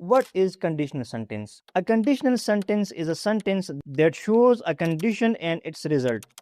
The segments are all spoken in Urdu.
what is conditional sentence? A conditional sentence is a sentence that shows a condition and its result.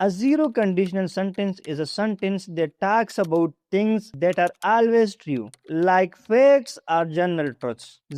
A zero conditional sentence is a sentence that talks about things that are always true, like facts or general truths.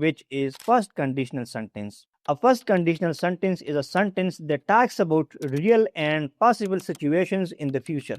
which is first conditional sentence. A first conditional sentence is a sentence that talks about real and possible situations in the future.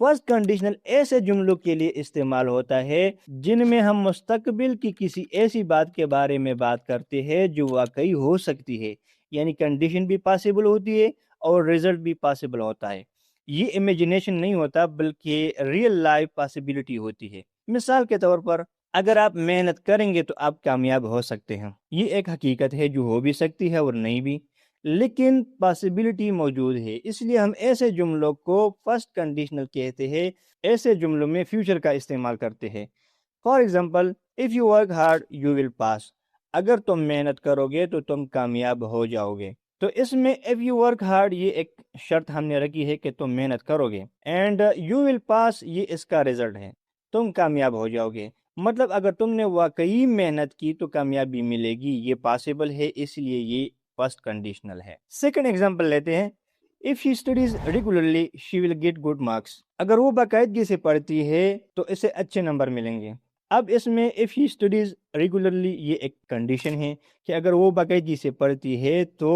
First conditional ایسے جملوں کے لیے استعمال ہوتا ہے جن میں ہم مستقبل کی کسی ایسی بات کے بارے میں بات کرتے ہیں جو واقعی ہو سکتی ہے، یعنی کنڈیشن بھی پاسبل ہوتی ہے اور رزلٹ بھی پاسبل ہوتا ہے۔ یہ امیجنیشن نہیں ہوتا بلکہ ریئل لائف پاسبلٹی ہوتی ہے۔ مثال کے طور پر اگر آپ محنت کریں گے تو آپ کامیاب ہو سکتے ہیں، یہ ایک حقیقت ہے جو ہو بھی سکتی ہے اور نہیں بھی، لیکن پاسبلٹی موجود ہے، اس لیے ہم ایسے جملوں کو فرسٹ کنڈیشنل کہتے ہیں۔ ایسے جملوں میں فیوچر کا استعمال کرتے ہیں۔ For example, if you work hard you will pass, اگر تم محنت کرو گے تو تم کامیاب ہو جاؤ گے۔ تو اس میں اف یو ورک ہارڈ یہ ایک شرط ہم نے رکھی ہے کہ تم محنت کرو گے، اینڈ یو ول پاس یہ اس کا رزلٹ ہے، تم کامیاب ہو جاؤ گے۔ مطلب اگر تم نے واقعی محنت کی تو کامیابی ملے گی، یہ پاسبل ہے، اس لیے یہ فرسٹ کنڈیشنل ہے۔ سیکنڈ ایگزامپل لیتے ہیں، if she studies regularly she will get good marks، اگر وہ باقاعدگی سے پڑھتی ہے تو اسے اچھے نمبر ملیں گے۔ اب اس میں if she studies regularly یہ ایک کنڈیشن ہے کہ اگر وہ باقاعدگی سے پڑھتی ہے تو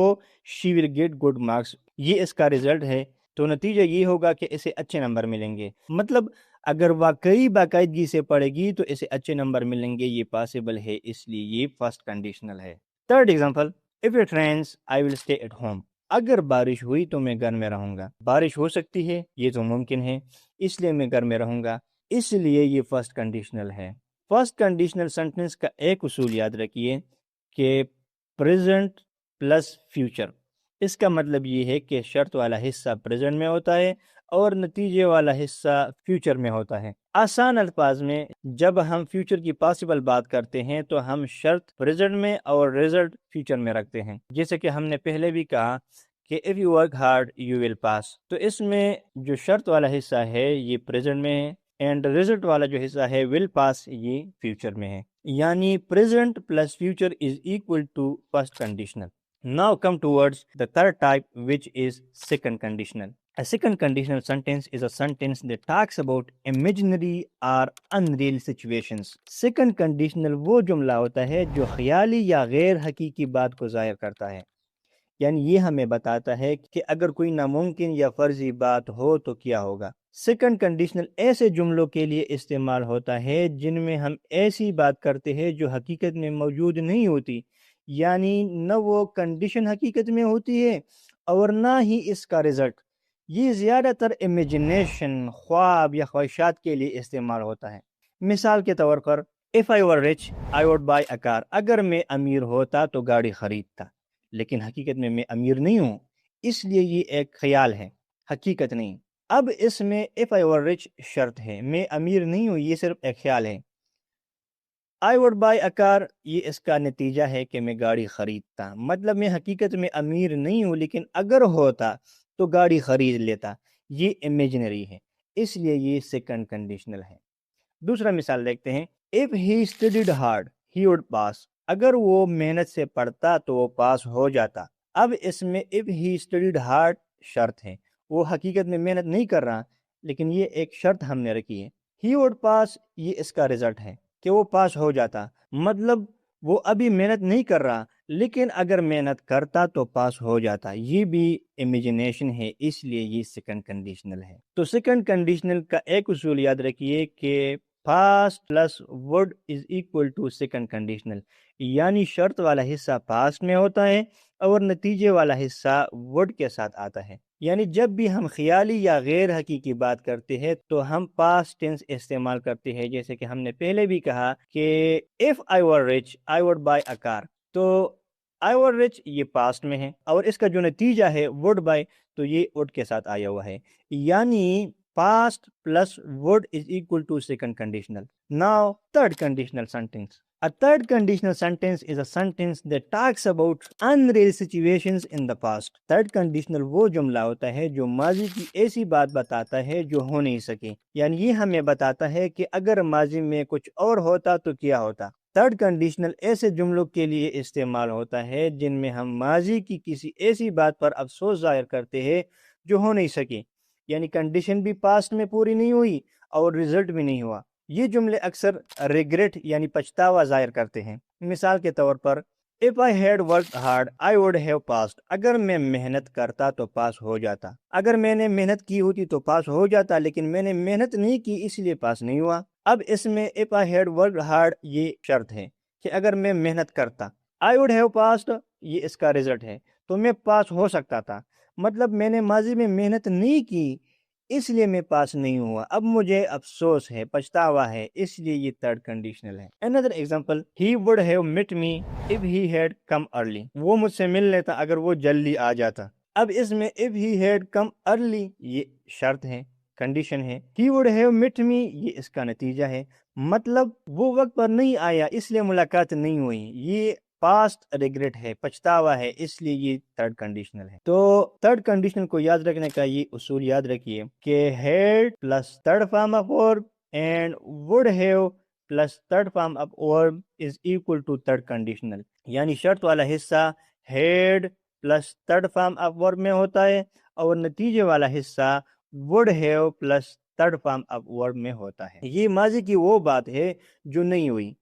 she will get good marks، یہ اس کا رزلٹ ہے، تو نتیجہ یہ ہوگا کہ اسے اچھے نمبر ملیں گے۔ مطلب اگر واقعی باقاعدگی سے پڑھے گی تو اسے اچھے نمبر ملیں گے، یہ پاسبل ہے، اس لیے یہ فرسٹ کنڈیشنل ہے۔ Third example, if it rains I will stay at home، اگر بارش ہوئی تو میں گھر میں رہوں گا۔ بارش ہو سکتی ہے، یہ تو ممکن ہے، اس لیے میں گھر میں رہوں گا، اس لیے یہ فرسٹ کنڈیشنل ہے۔ فرسٹ کنڈیشنل سینٹنس کا ایک اصول یاد رکھیے کہ پریزنٹ پلس فیوچر، اس کا مطلب یہ ہے کہ شرط والا حصہ پریزنٹ میں ہوتا ہے اور نتیجے والا حصہ فیوچر میں ہوتا ہے۔ آسان الفاظ میں جب ہم فیوچر کی پاسبل بات کرتے ہیں تو ہم شرط پریزنٹ میں اور رزلٹ فیوچر میں رکھتے ہیں، جیسے کہ ہم نے پہلے بھی کہا کہ if you work hard you will pass، تو اس میں جو شرط والا حصہ ہے یہ پریزنٹ میں ہے اینڈ رزلٹ والا جو حصہ ہے will pass یہ فیوچر میں ہے، یعنی present plus future is equal to first conditional. Now come towards the third type, which is second conditional. A second conditional sentence is a sentence that talks about imaginary or unreal situations. Second conditional وہ جملہ ہوتا ہے جو خیالی یا غیر حقیقی بات کو ظاہر کرتا ہے، یعنی یہ ہمیں بتاتا ہے کہ اگر کوئی ناممکن یا فرضی بات ہو تو کیا ہوگا۔ سیکنڈ کنڈیشنل ایسے جملوں کے لیے استعمال ہوتا ہے جن میں ہم ایسی بات کرتے ہیں جو حقیقت میں موجود نہیں ہوتی، یعنی نہ وہ کنڈیشن حقیقت میں ہوتی ہے اور نہ ہی اس کا رزلٹ۔ یہ زیادہ تر امیجنیشن، خواب یا خواہشات کے لیے استعمال ہوتا ہے۔ مثال کے طور پر if I were rich I would buy a car، اگر میں امیر ہوتا تو گاڑی خریدتا، لیکن حقیقت میں امیر نہیں ہوں، اس لیے یہ ایک خیال ہے، حقیقت نہیں۔ اب اس میں if I were rich شرط ہے، میں امیر نہیں ہوں، یہ صرف ایک خیال ہے۔ I would buy a car یہ اس کا نتیجہ ہے کہ میں گاڑی خریدتا، مطلب میں حقیقت میں امیر نہیں ہوں لیکن اگر ہوتا تو گاڑی خرید لیتا، یہ امیجنری ہے، اس لیے یہ سیکنڈ کنڈیشنل ہے۔ دوسرا مثال دیکھتے ہیں، if he studied hard he would pass، اگر وہ محنت سے پڑھتا تو وہ پاس ہو جاتا۔ اب اس میں if he studied hard شرط ہے، وہ حقیقت میں محنت نہیں کر رہا لیکن یہ ایک شرط ہم نے رکھی ہے۔ he would pass یہ اس کا رزلٹ ہے کہ وہ پاس ہو جاتا، مطلب وہ ابھی محنت نہیں کر رہا لیکن اگر محنت کرتا تو پاس ہو جاتا، یہ بھی امیجنیشن ہے، اس لیے یہ سیکنڈ کنڈیشنل ہے۔ تو سیکنڈ کنڈیشنل کا ایک اصول یاد رکھیے کہ past plus would is equal to second conditional, یعنی شرط والا حصہ پاسٹ میں ہوتا ہے اور نتیجے والا حصہ would کے ساتھ آتا ہے۔ یعنی جب بھی ہم خیالی یا غیر حقیقی بات کرتے ہیں تو ہم پاسٹ ٹینس استعمال کرتے ہیں، جیسے کہ ہم نے پہلے بھی کہا کہ if I were rich I would buy a car، تو I were rich یہ پاسٹ میں ہے اور اس کا جو نتیجہ ہے would buy تو یہ would کے ساتھ آیا ہوا ہے، یعنی past plus would is equal to second conditional. Now third conditional sentence. A third conditional sentence is a sentence that talks about unreal situations in the past. Third conditional وہ جملہ ہوتا ہے جو ماضی کی ایسی بات بتاتا ہے جو ہو نہیں سکی، یعنی یہ ہمیں بتاتا ہے کہ اگر ماضی میں کچھ اور ہوتا تو کیا ہوتا۔ تھرڈ کنڈیشنل ایسے جملوں کے لیے استعمال ہوتا ہے جن میں ہم ماضی کی کسی ایسی بات پر افسوس ظاہر کرتے ہیں جو ہو نہیں سکی، یعنی کنڈیشن بھی پاسٹ میں پوری نہیں ہوئی اور رزلٹ بھی نہیں ہوا۔ یہ جملے اکثر ریگریٹ یعنی پچھتاوا ظاہر کرتے ہیں۔ مثال کے طور پر If I had worked hard, I would have passed. اگر میں محنت کرتا تو پاس ہو جاتا. اگر میں نے محنت کی ہوتی تو پاس ہو جاتا، لیکن میں نے محنت نہیں کی اس لیے پاس نہیں ہوا. اب اس میں if I had worked hard یہ شرط ہے کہ اگر میں محنت کرتا. I would have passed یہ اس کا رزلٹ ہے، تو میں پاس ہو سکتا تھا. مطلب میں نے ماضی میں محنت نہیں کی اس لیے میں پاس نہیں ہوا. اب مجھے افسوس ہے، پچھتاوا ہے، اس لیے یہ تھرڈ کنڈیشنل ہے. Another example, he would have met me if he had come early. وہ مجھ سے مل لیتا اگر وہ جلدی آ جاتا. اب اس میں if he had come early یہ شرط ہے، کنڈیشن ہے. he would have met me یہ اس کا نتیجہ ہے. مطلب وہ وقت پر نہیں آیا اس لیے ملاقات نہیں ہوئی. یہ پاسٹ ریگریٹ ہے، پچھتاوا ہے، اس لیے یہ تھرڈ کنڈیشنل ہے. تو تھرڈ کنڈیشنل کو یاد رکھنے کا یہ اصول یاد رکھیے کہ had plus third form of verb and would have plus third form of verb is equal to third conditional. یعنی شرط والا حصہ had plus third form of verb میں ہوتا ہے اور نتیجے والا حصہ would have plus third form of verb میں ہوتا ہے. یہ ماضی کی وہ بات ہے جو نہیں ہوئی،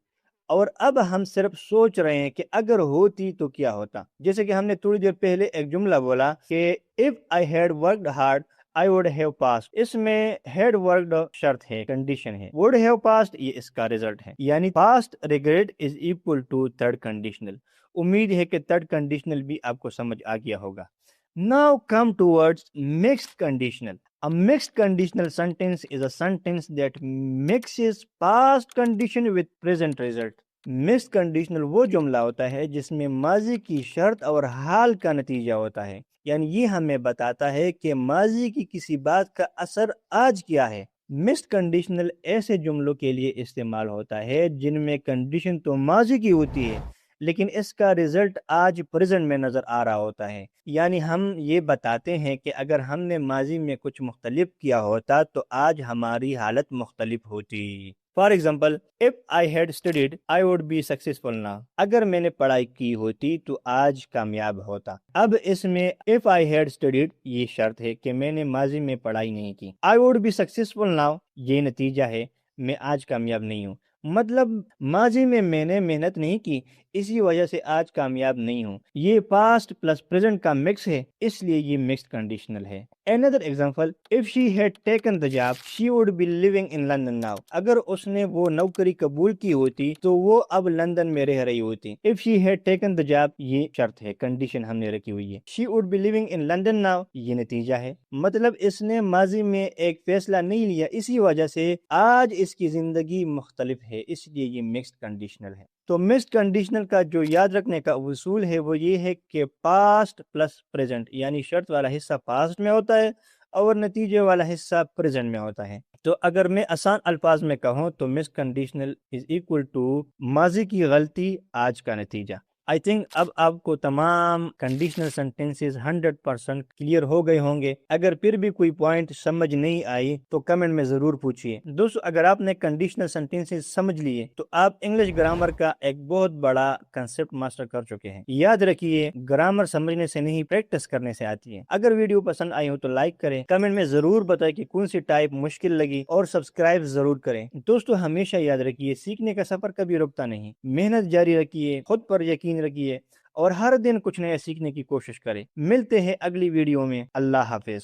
اور اب ہم صرف سوچ رہے ہیں کہ اگر ہوتی تو کیا ہوتا. جیسے کہ ہم نے تھوڑی دیر پہلے ایک جملہ بولا کہ if I had worked hard I would have passed. اس میں had worked شرط ہے، کنڈیشن ہے. would have passed یہ اس کا رزلٹ ہے. یعنی past regret is equal to third conditional. امید ہے کہ تھرڈ کنڈیشنل بھی آپ کو سمجھ آ گیا ہوگا. Now come towards mixed conditional. A mixed conditional sentence is a sentence that mixes past condition with present result. Mixed conditional وہ جملہ ہوتا ہے جس میں ماضی کی شرط اور حال کا نتیجہ ہوتا ہے. یعنی یہ ہمیں بتاتا ہے کہ ماضی کی کسی بات کا اثر آج کیا ہے. مکسڈ کنڈیشنل ایسے جملوں کے لیے استعمال ہوتا ہے جن میں کنڈیشن تو ماضی کی ہوتی ہے لیکن اس کا رزلٹ آج پریزنٹ میں نظر آ رہا ہوتا ہے. یعنی ہم یہ بتاتے ہیں کہ اگر ہم نے ماضی میں کچھ مختلف کیا ہوتا تو آج ہماری حالت مختلف ہوتی. For example if I had studied I would be successful now. اگر میں نے پڑھائی کی ہوتی تو آج کامیاب ہوتا. اب اس میں if I had studied یہ شرط ہے کہ میں نے ماضی میں پڑھائی نہیں کی. I would be successful now یہ نتیجہ ہے میں آج کامیاب نہیں ہوں. مطلب ماضی میں نے محنت نہیں کی اسی وجہ سے آج کامیاب نہیں ہوں. یہ پاسٹ پلس پریزنٹ کا مکس ہے اس لیے یہ مکسڈ کنڈیشنل ہے. Another example, if she had taken the job, she would be living in London now. اگر اس نے وہ نوکری قبول کی ہوتی تو وہ اب لندن میں رہ رہی ہوتی. If she had taken the job یہ شرط ہے، کنڈیشن ہم نے رکھی ہوئی ہے. She would be living in London now یہ نتیجہ ہے. مطلب اس نے ماضی میں ایک فیصلہ نہیں لیا اسی وجہ سے آج اس کی زندگی مختلف ہے، اس لیے یہ مکسڈ کنڈیشنل ہے. تو مکسڈ کنڈیشنل کا جو یاد رکھنے کا اصول ہے وہ یہ ہے کہ پاسٹ پلس پریزنٹ، یعنی شرط والا حصہ پاسٹ میں ہوتا ہے اور نتیجے والا حصہ پریزنٹ میں ہوتا ہے. تو اگر میں آسان الفاظ میں کہوں تو mixed conditional is equal to ماضی کی غلطی آج کا نتیجہ. آئی تھنک اب آپ کو تمام کنڈیشنل سینٹینسز 100% کلیئر ہو گئے ہوں گے. اگر پھر بھی کوئی پوائنٹ سمجھ نہیں آئی تو کمنٹ میں ضرور پوچھیے. دوستو اگر آپ نے کنڈیشنل سینٹینسز سمجھ لیے تو آپ انگلش گرامر کا ایک بہت بڑا کنسپٹ ماسٹر کر چکے ہیں. یاد رکھیے گرامر سمجھنے سے نہیں پریکٹس کرنے سے آتی ہے. اگر ویڈیو پسند آئی ہو تو لائک کریں، کمنٹ میں ضرور بتائیں کہ کون سی ٹائپ مشکل لگی اور سبسکرائب ضرور کریں. دوستو ہمیشہ یاد رکھیے سیکھنے کا سفر کبھی رکتا نہیں. محنت جاری رکھیے، خود پر یقین رکھیے اور ہر دن کچھ نیا سیکھنے کی کوشش کریں. ملتے ہیں اگلی ویڈیو میں. اللہ حافظ.